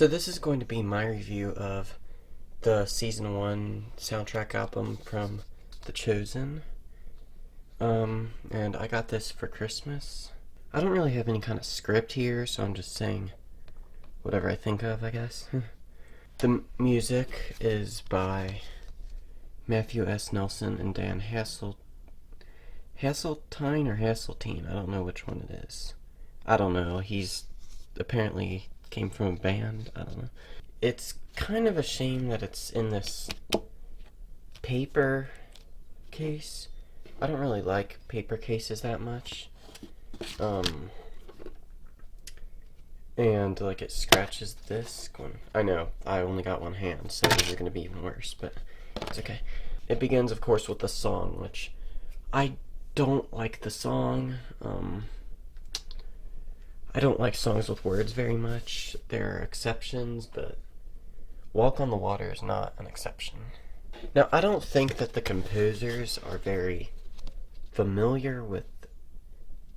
So this is going to be my review of the Season 1 soundtrack album from The Chosen. And I got this for Christmas. I don't really have any kind of script here, so I'm just saying whatever I think of, I guess. The music is by Matthew S. Nelson and Dan Haseltine or Haseltine. I don't know which one it is. I don't know. He's apparently came from a band. I don't know. It's kind of a shame that it's in this paper case. I don't really like paper cases that much. And like it scratches this one. I know, I only got one hand, so these are gonna be even worse, but it's okay. It begins, of course, with the song, which I don't like the song. I don't like songs with words very much. There are exceptions, but Walk on the Water is not an exception. Now, I don't think that the composers are very familiar with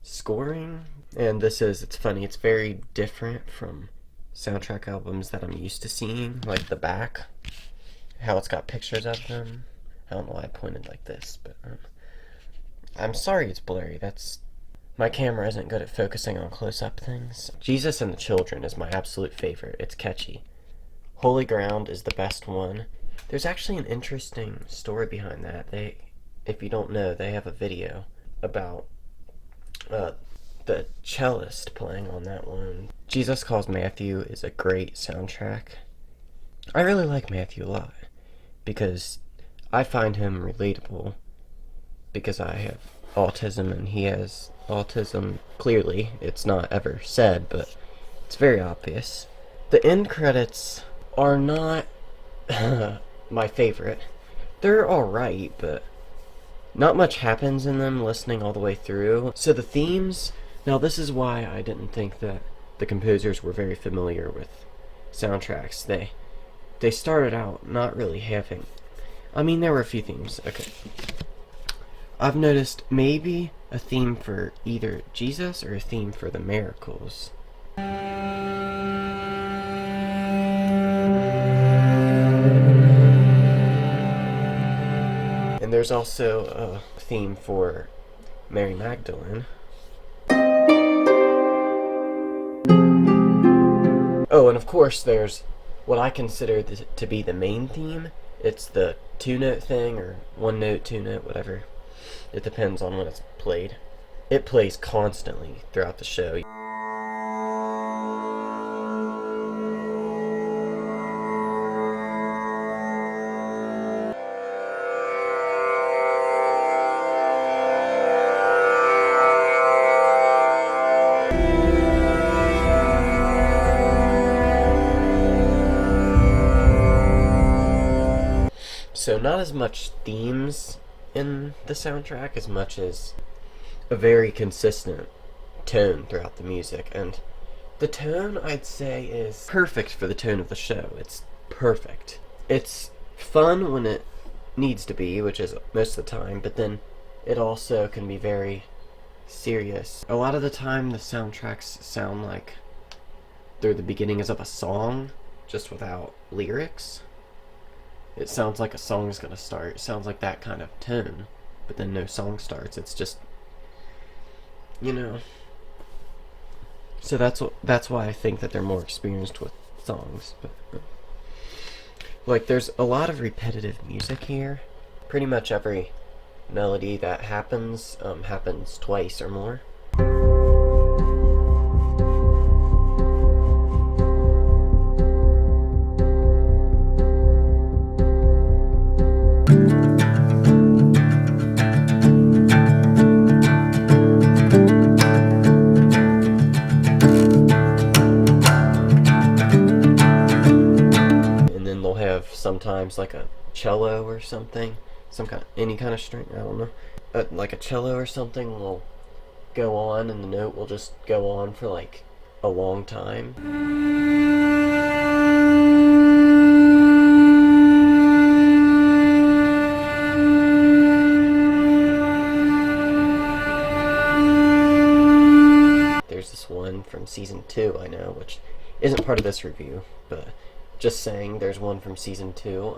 scoring, and it's funny, it's very different from soundtrack albums that I'm used to seeing, like the back, how it's got pictures of them. I don't know why I pointed like this, but I'm sorry it's blurry. My camera isn't good at focusing on close-up things. Jesus and the Children is my absolute favorite. It's catchy. Holy Ground is the best one. There's actually an interesting story behind that. If you don't know, they have a video about the cellist playing on that one. Jesus Calls Matthew is a great soundtrack. I really like Matthew a lot because I find him relatable because I have autism and he has autism. Clearly, it's not ever said, but it's very obvious. The end credits are not my favorite. They're alright, but not much happens in them listening all the way through. So the themes, now this is why I didn't think that the composers were very familiar with soundtracks. They started out not really having, there were a few themes. Okay. I've noticed maybe a theme for either Jesus or a theme for the miracles. And there's also a theme for Mary Magdalene. Oh, and of course there's what I consider to be the main theme. It's the two-note thing, or one-note, two-note, whatever. It depends on when it's played. It plays constantly throughout the show. So not as much themes in the soundtrack as much as a very consistent tone throughout the music, and the tone, I'd say, is perfect for the tone of the show. It's perfect. It's fun when it needs to be, which is most of the time, but then it also can be very serious. A lot of the time the soundtracks sound like they're the beginnings of a song, just without lyrics. It sounds like a song is gonna start. It sounds like that kind of tone, but then no song starts. It's just, So that's why I think that they're more experienced with songs. But like, there's a lot of repetitive music here. Pretty much every melody that happens happens twice or more. Sometimes like a cello or something, any kind of string, I don't know, like a cello or something will go on and the note will just go on for like a long time. There's this one from season 2, I know, which isn't part of this review, but just saying there's one from season 2.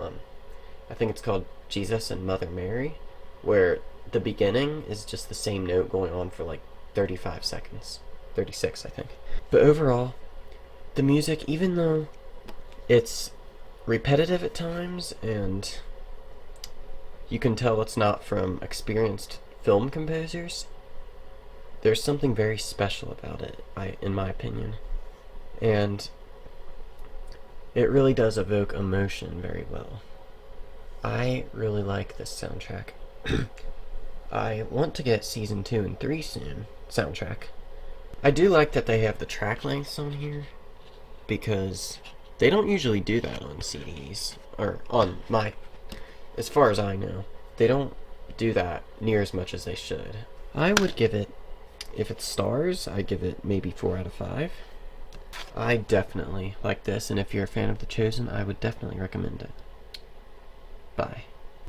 I think it's called Jesus and Mother Mary, where the beginning is just the same note going on for like 35 seconds. 36, I think. But overall, the music, even though it's repetitive at times and you can tell it's not from experienced film composers, there's something very special about it, in my opinion. And it really does evoke emotion very well. I really like this soundtrack. I want to get season 2 and 3 soon, soundtrack. I do like that they have the track lengths on here, because they don't usually do that on CDs, or on my, as far as I know, they don't do that near as much as they should. I would give it, if it's stars, I'd give it maybe 4 out of 5. I definitely like this, and if you're a fan of The Chosen, I would definitely recommend it.